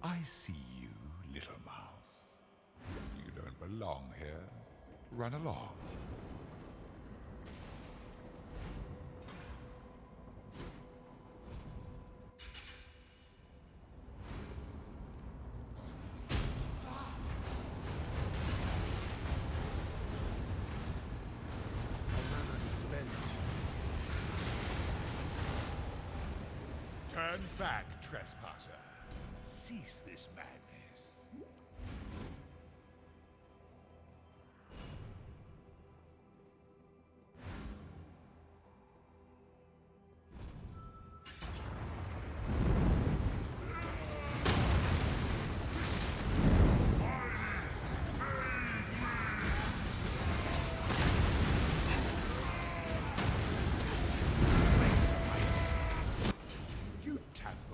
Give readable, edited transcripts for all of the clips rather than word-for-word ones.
I see you, little mouse. You don't belong here. Run along. Turn back, trespasser. Cease this madness.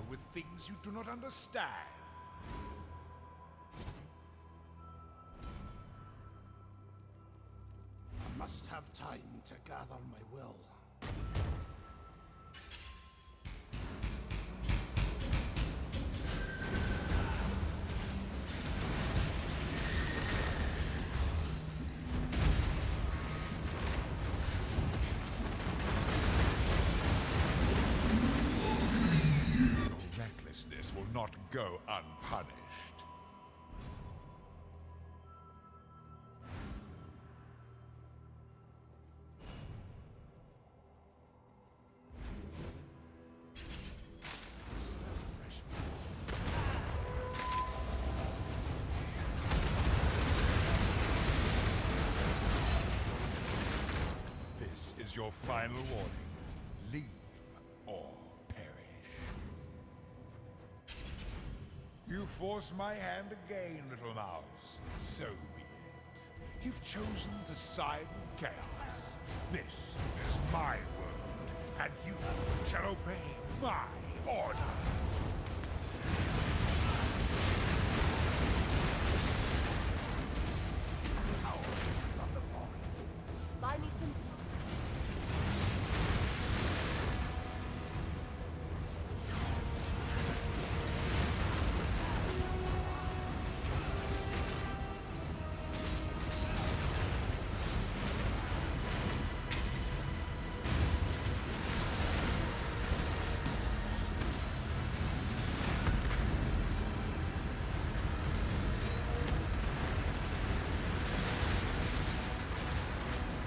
With things you do not understand. I must have time to gather my will. Recklessness will not go unpunished. This is your final warning. Leave or you force my hand again, little mouse. So be it. You've chosen to side with chaos. This is my world, and you shall obey my order. Power from the void. Buy me some time.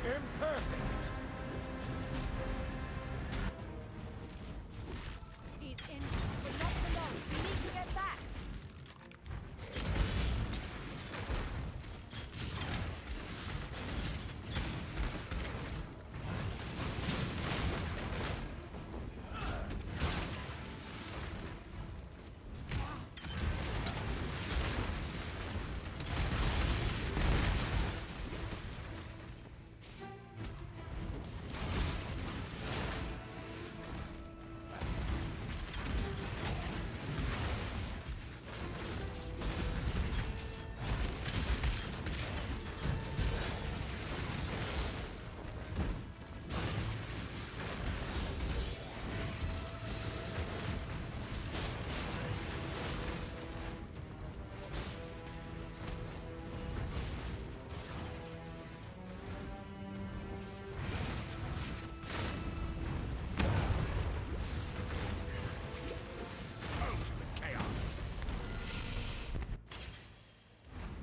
Imperfect! He's in, but not for long. We need to get back.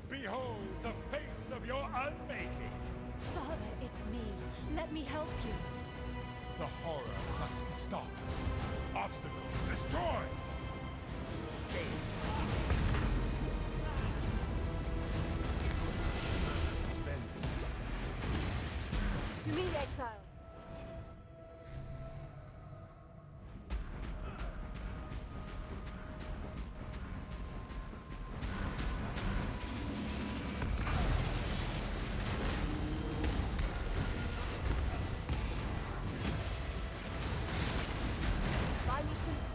Behold the face of your unmaking! Father, it's me. Let me help you. The horror must be stopped. Obstacle destroyed! Spent. To meet exile. Buy me some time.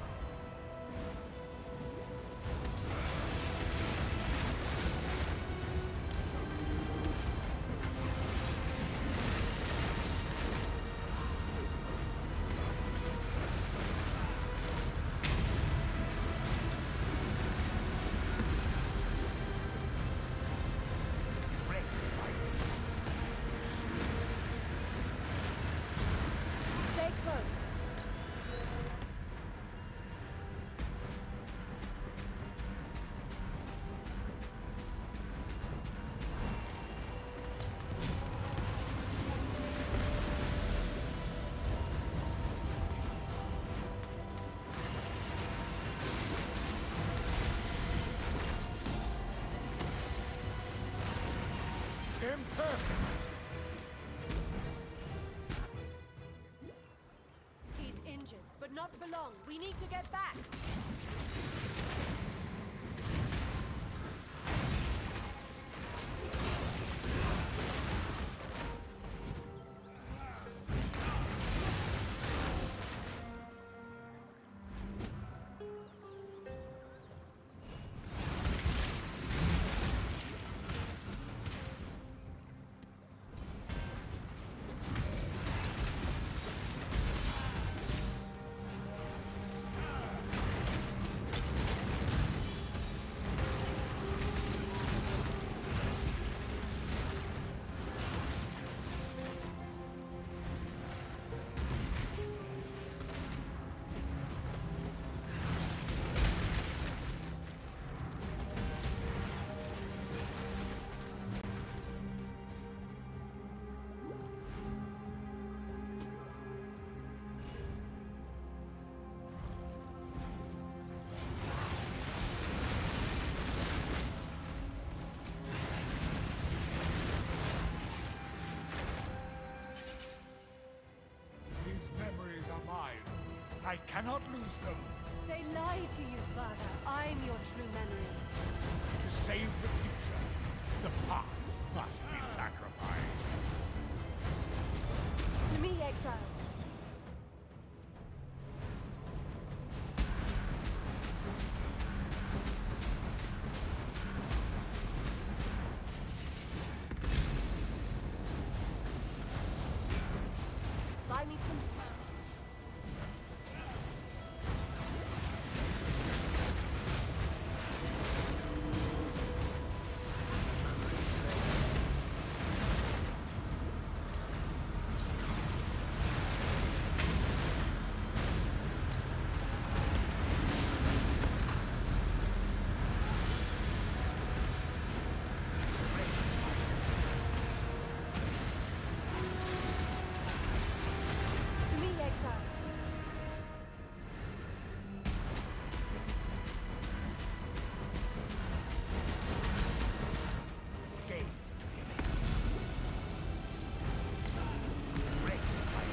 perfect. He's injured, but not for long. We need to get back. These memories are mine. I cannot lose them. They lie to you, Father. I'm your true memory. To save the future, the past must be sacrificed. To me, exile. Buy me some time. To me, exile. Gaze at the enemy. Raise my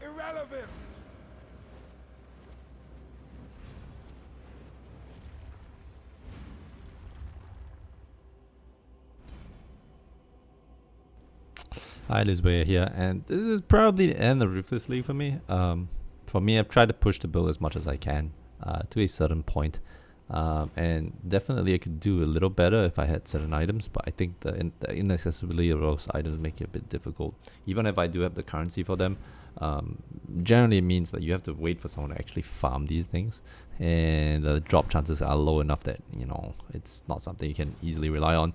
irrelevant. Hi, Lisbeth here, and this is probably the end of Ruthless League for me. For me, I've tried to push the build as much as I can to a certain point. And definitely I could do a little better if I had certain items, but I think the inaccessibility of those items make it a bit difficult. Even if I do have the currency for them, generally it means that you have to wait for someone to actually farm these things, and the drop chances are low enough that, you know, it's not something you can easily rely on.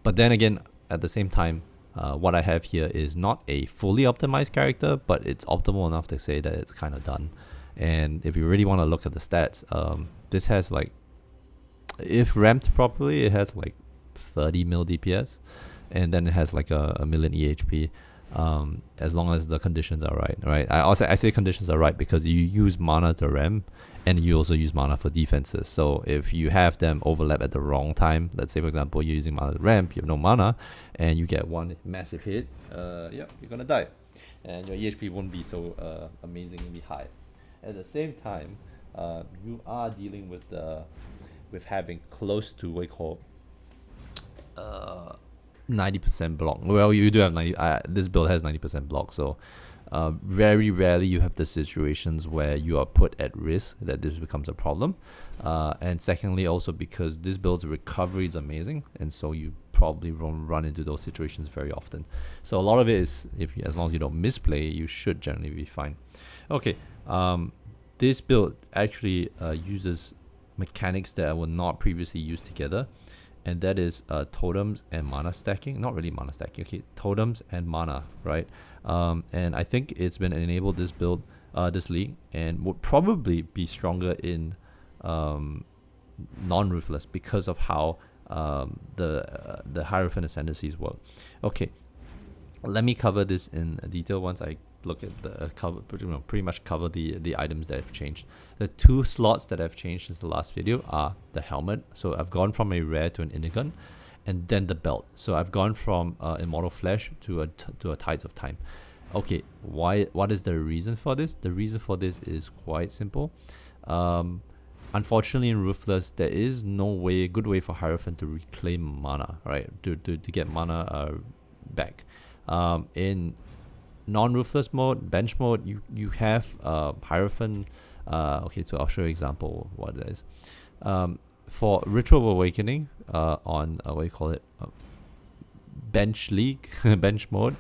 But then again, at the same time, what I have here is not a fully optimized character, but it's optimal enough to say that it's kind of done. And if you really want to look at the stats, this has like, if ramped properly, it has like 30 mil DPS, and then it has like a million EHP, as long as the conditions are right. I say conditions are right because you use mana to ramp, and you also use mana for defenses. So if you have them overlap at the wrong time, let's say for example you're using mana to ramp, you have no mana, and you get one massive hit, you're gonna die, and your EHP won't be so amazingly high. At the same time, you are dealing with having close to what you call 90% block. Well, you do have 90. This build has 90% block, so very rarely you have the situations where you are put at risk that this becomes a problem. And secondly, also because this build's recovery is amazing, and so you probably won't run into those situations very often. So a lot of it is, as long as you don't misplay, you should generally be fine. Okay, this build actually uses mechanics that were not previously used together, and that is totems and mana stacking. Not really mana stacking, okay, totems and mana, right? And I think it's been enabled this build, this league, and would probably be stronger in non-Ruthless because of how the Hierophant ascendancies work. Okay, let me cover this in detail once I look at the cover, pretty much cover the items that have changed. The 2 slots that have changed since the last video are the helmet. So I've gone from a rare to an Indigon, and then the belt. So I've gone from Immortal Flesh to a Tides of Time. Okay, what is the reason for this? The reason for this is quite simple. Unfortunately, in Ruthless, there is no good way for Hierophant to reclaim mana, right? To get mana back. In non-Ruthless mode, bench mode, you have Hierophant. Okay, so I'll show you an example of what it is. For Ritual of Awakening, on what do you call it? Bench league, bench mode.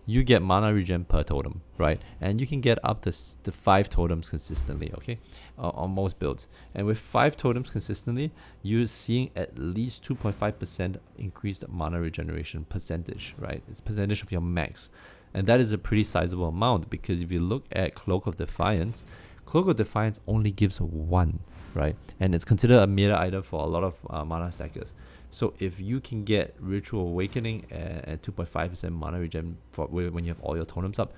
You get mana regen per totem, right? And you can get up to 5 totems consistently, okay? On most builds. And with 5 totems consistently, you're seeing at least 2.5% increased mana regeneration percentage, right? It's percentage of your max. And that is a pretty sizable amount, because if you look at Cloak of Defiance only gives 1, right? And it's considered a meta item for a lot of mana stackers. So if you can get Ritual Awakening at 2.5% mana regen when you have all your totems up,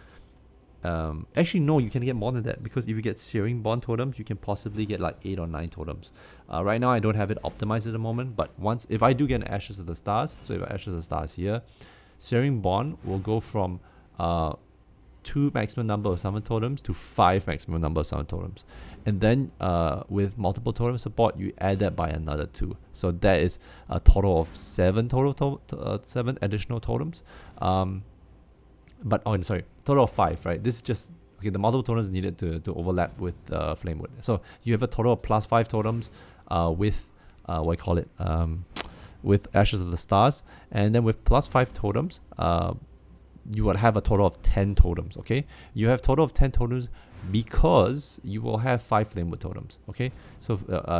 actually no, you can get more than that, because if you get Searing Bond totems, you can possibly get like 8 or 9 totems. Right now I don't have it optimized at the moment, but if I do get an Ashes of the Stars, so if I Ashes of the Stars here, Searing Bond will go from 2 maximum number of summon totems to 5 maximum number of summon totems. And then with multiple totem support, you add that by another 2. So that is a total of 7 7 additional totems. Total of 5, right? This is just, okay, the multiple totems needed to overlap with Flamewood. So you have a total of plus 5 totems with, with Ashes of the Stars. And then with plus 5 totems, you would have a total of 10 totems, okay? You have total of 10 totems because you will have 5 Flamewood totems, okay? So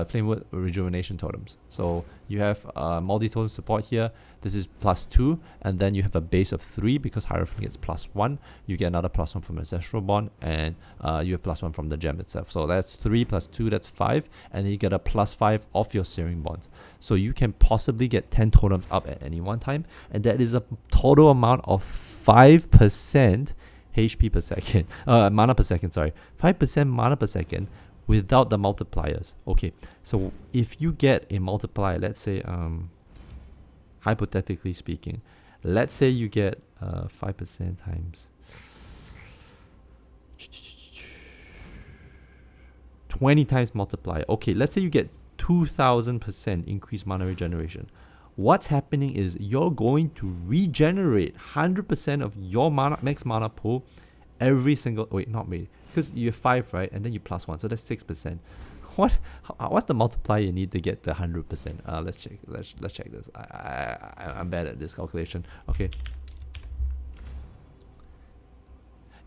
Flamewood rejuvenation totems. So you have multi-totem support here. This is plus 2, and then you have a base of 3 because Hierophant gets plus 1. You get another plus 1 from Ancestral Bond, and you have plus 1 from the gem itself. So that's 3 plus 2, that's 5, and then you get a plus 5 off your Searing Bonds. So you can possibly get 10 totems up at any one time, and that is a total amount of 5% HP per second, mana per second, sorry. 5% mana per second without the multipliers. Okay, so if you get a multiplier, let's say, hypothetically speaking, let's say you get 5% times 20 times multiplier. Okay, let's say you get 2000% increased mana regeneration. What's happening is you're going to regenerate 100% of your max mana pool every single, wait, not me, because you have 5, right? And then you plus 1, so that's 6%. What's the multiplier you need to get the 100%? Let's check. Let's check this. I'm bad at this calculation. Okay.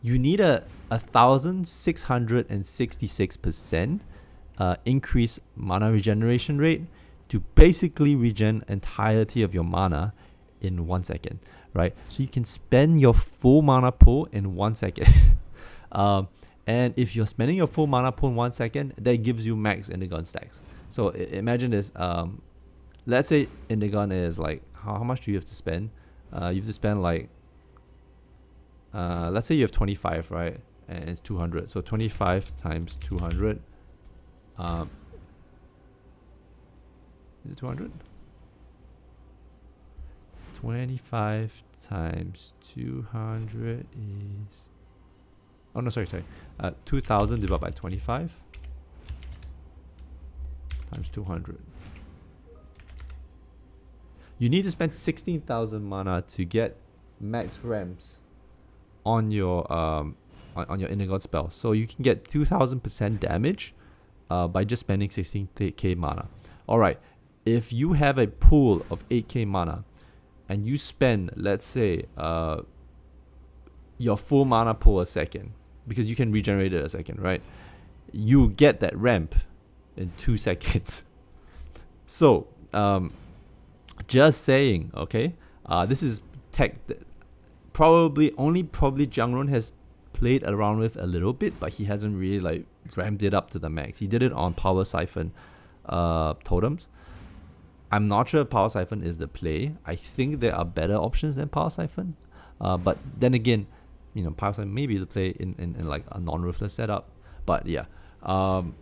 You need a 1666% increase mana regeneration rate to basically regen entirety of your mana in 1 second, right? So you can spend your full mana pool in 1 second. And if you're spending your full mana pool in 1 second, that gives you max Indigon stacks. So imagine this. Let's say Indigon is like, how much do you have to spend? You have to spend like, let's say you have 25, right? And it's 200. So 25 times 200. Is it 200? 25 times 200 is... Oh, no, sorry. 2,000 divided by 25 times 200. You need to spend 16,000 mana to get max ramps on your on your Indigon spell. So you can get 2,000% damage by just spending 16k mana. Alright, if you have a pool of 8k mana and you spend, let's say, your full mana pool a second, because you can regenerate it a second, right? You get that ramp in 2 seconds. So, just saying, okay? This is tech that probably Jungrun has played around with a little bit, but he hasn't really like ramped it up to the max. He did it on Power Siphon totems. I'm not sure if Power Siphon is the play. I think there are better options than Power Siphon. But then again, perhaps I maybe to play in like a non-Ruthless setup. But yeah,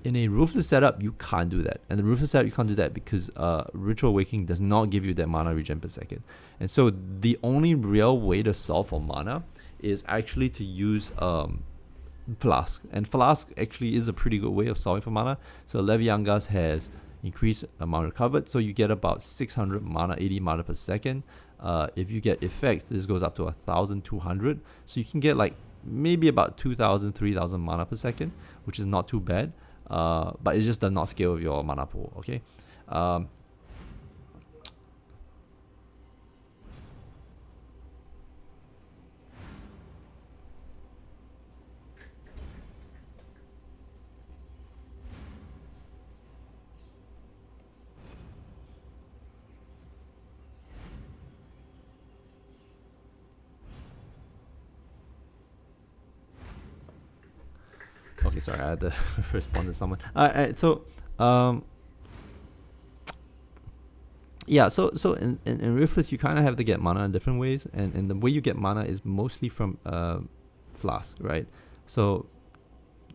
in a Ruthless setup, you can't do that. And the Ruthless setup, you can't do that because Ritual Awakening does not give you that mana regen per second. And so the only real way to solve for mana is actually to use Flask. And Flask actually is a pretty good way of solving for mana. So Leviangas has increased amount recovered, so you get about 600 mana, 80 mana per second. If you get Effect, this goes up to 1200, so you can get like maybe about 2000, 3000 mana per second, which is not too bad, but it just does not scale with your mana pool. Okay. Okay, sorry, I had to respond to someone. Alright, so yeah, so in Ruthless you kind of have to get mana in different ways, and the way you get mana is mostly from Flask, right? So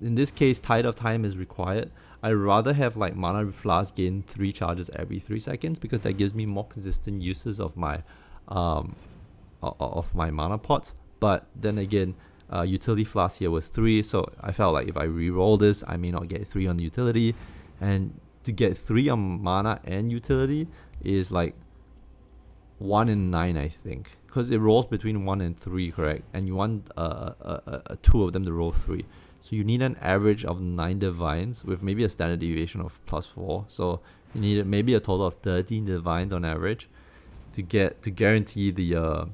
in this case, Tide of Time is required. I'd rather have like mana Flask gain 3 charges every 3 seconds because that gives me more consistent uses of my mana pots. But then again, utility Flask here was 3, so I felt like if I re-roll this, I may not get 3 on the utility, and to get 3 on mana and utility is like 1 in 9, I think, because it rolls between 1 and 3, correct? And you want 2 of them to roll 3, so you need an average of 9 divines with maybe a standard deviation of +4, so you need maybe a total of 13 divines on average to guarantee the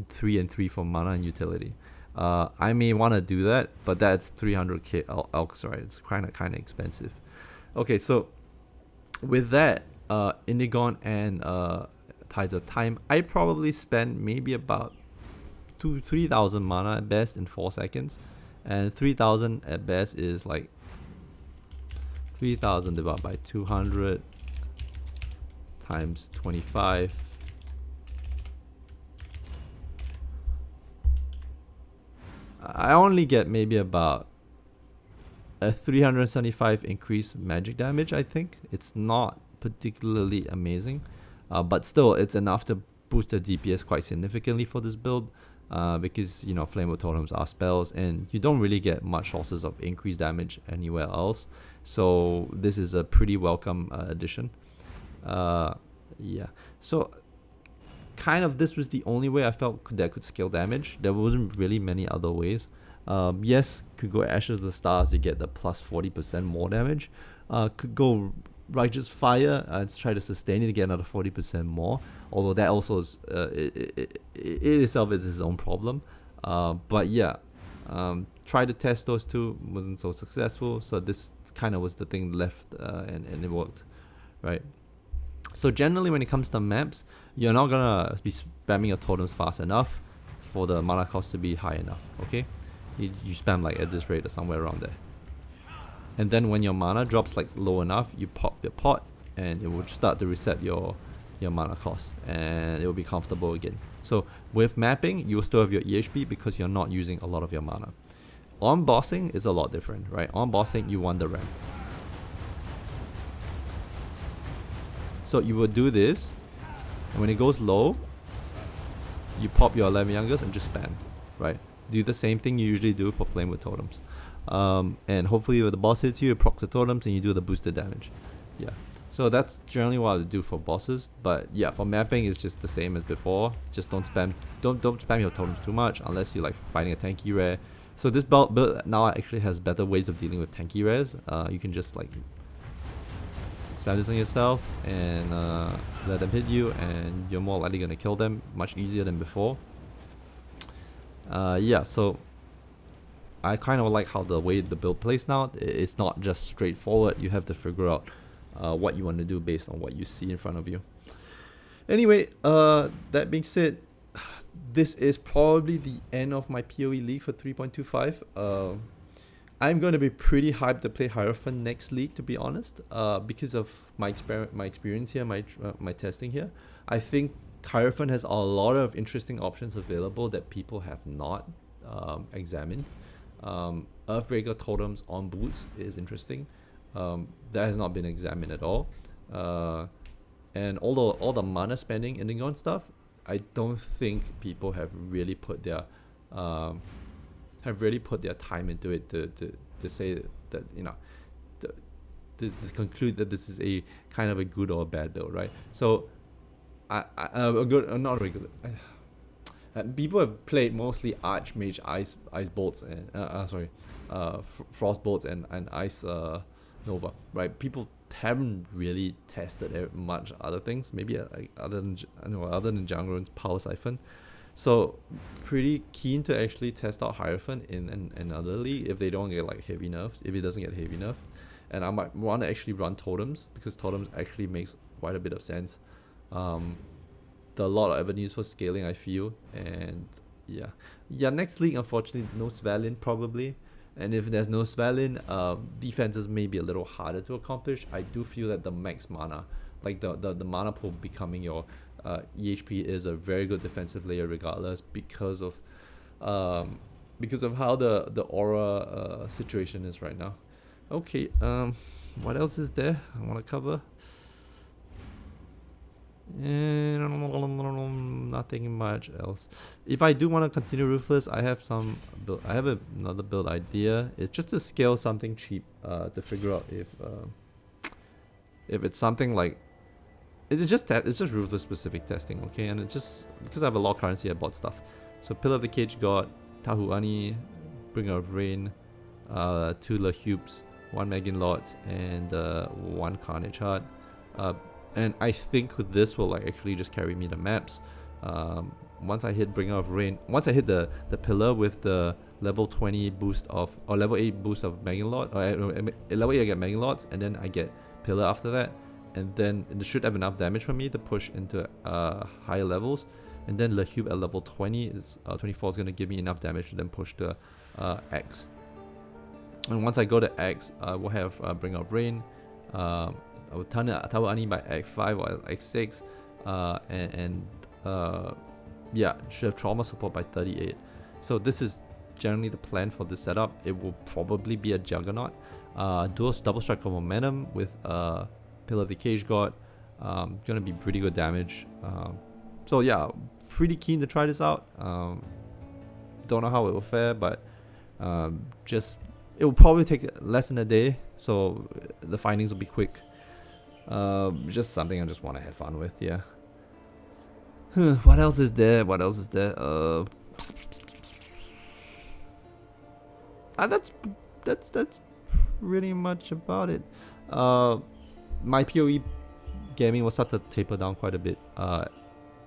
3 and 3 for mana and utility. I may want to do that, but that's 300k elks, right? It's kind of expensive. Okay, so with that, Indigon and Tides of Time, I probably spend maybe about 3,000 mana at best in 4 seconds, and 3,000 at best is like 3,000 divided by 200 times 25. I only get maybe about a 375 increased magic damage, I think. It's not particularly amazing, but still it's enough to boost the DPS quite significantly for this build, because Flamewood Totems are spells and you don't really get much sources of increased damage anywhere else, so this is a pretty welcome addition. Yeah, so kind of this was the only way I felt that could scale damage. There wasn't really many other ways. Yes, could go Ashes of the Stars to get the plus 40% more damage. Could go Righteous Fire and try to sustain it to get another 40% more, although that also is it itself is its own problem. But yeah, tried to test those two, wasn't so successful, so this kind of was the thing left, and it worked, right? So generally when it comes to maps, you're not gonna be spamming your totems fast enough for the mana cost to be high enough, okay? You spam like at this rate or somewhere around there. And then when your mana drops like low enough, you pop your pot and it will start to reset your mana cost, and it will be comfortable again. So with mapping, you'll still have your EHP because you're not using a lot of your mana. On bossing, it's a lot different, right? On bossing, you want the ramp. So you will do this, and when it goes low, you pop your 11 youngers and just spam, right? Do the same thing you usually do for Flamewood Totems. And hopefully when the boss hits you, it procs the totems and you do the boosted damage. Yeah. So that's generally what I do for bosses. But yeah, for mapping it's just the same as before. Just don't spam your totems too much unless you're like fighting a tanky rare. So this build now actually has better ways of dealing with tanky rares. You can just like spam this on yourself and let them hit you, and you're more likely gonna kill them much easier than before. Yeah, so I kind of like how the way the build plays now. It's not just straightforward. You have to figure out what you want to do based on what you see in front of you. Anyway, that being said, this is probably the end of my PoE league for 3.25. I'm going to be pretty hyped to play Hierophant next league, to be honest, because of my experience here, my testing here. I think Hierophant has a lot of interesting options available that people have not examined. Earthbreaker totems on boots is interesting. That has not been examined at all. And all the mana spending Indigon stuff, I don't think people have really put their time into it to say that, you know, to conclude that this is a kind of a good or a bad build, right? So a good, not regular. People have played mostly Archmage Ice Bolts and Frost Bolts and Ice Nova, right? People haven't really tested much other things, maybe like other than Jangron's Power Siphon. So pretty keen to actually test out Hierophant in another league if they don't get like heavy nerfs, if it doesn't get heavy nerf. And I might want to actually run Totems because Totems actually makes quite a bit of sense. There are a lot of avenues for scaling, I feel, and yeah, next league unfortunately no Svalin probably, and if there's no Svalin, defenses may be a little harder to accomplish. I do feel that the max mana, like the mana pool becoming your EHP, is a very good defensive layer regardless because of how the aura situation is right now. Okay, what else is there I want to cover? Nothing much else. If I do want to continue Ruthless, I have another build idea. It's just to scale something cheap to figure out if it's something like it's just Ruthless specific testing, okay? And it's just because I have a lot of currency, I bought stuff. So Pillar of the Cage God, Tahuani, Bringer of Rain, 2 Lahubes, 1 Megan Lords, and 1 Carnage Heart. And I think this will like actually just carry me the maps. Once I hit Bringer of Rain, once I hit the pillar with the level 20 boost of, or level 8 boost of Megan Lord, or level 8 I get Megan Lords, and then I get pillar after that, and then it should have enough damage for me to push into higher levels. And then Lahube at level 20 is 24 is gonna give me enough damage to then push to X. And once I go to X, we'll have Bringer of Rain. I will turn Tower Ani by X5 or X6, yeah, should have trauma support by 38. So this is generally the plan for this setup. It will probably be a Juggernaut. Dual double strike for momentum with Pillar of the Cage God. Gonna be pretty good damage. So yeah, pretty keen to try this out. Don't know how it will fare, but it will probably take less than a day, so the findings will be quick. Just something I just want to have fun with, yeah. What else is there? That's really much about it. My PoE gaming will start to taper down quite a bit.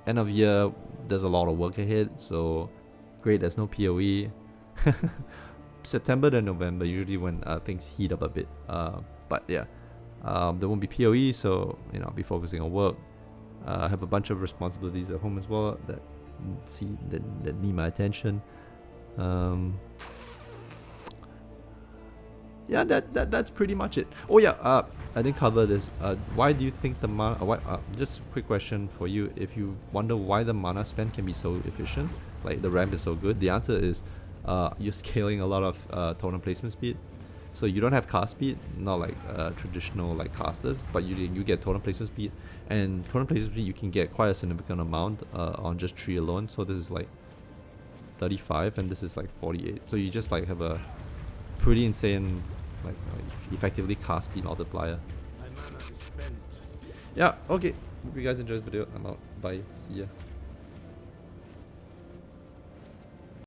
End of year, there's a lot of work ahead, so great, there's no PoE. September to November, usually when things heat up a bit. But yeah, there won't be PoE, so you know, I'll be focusing on work. I have a bunch of responsibilities at home as well that need my attention. Yeah, that's pretty much it. Oh yeah, I didn't cover this. Why do you think the mana? Just a quick question for you. If you wonder why the mana spend can be so efficient, like the ramp is so good, the answer is you're scaling a lot of totem placement speed. So you don't have cast speed, not like traditional like casters, but you get totem placement speed, and totem placement speed you can get quite a significant amount on just 3 alone. So this is like 35 and this is like 48. So you just like have a pretty insane like effectively cast speed multiplier. My mana is spent. Yeah, okay. Hope you guys enjoyed this video. I'm out. Bye. See ya.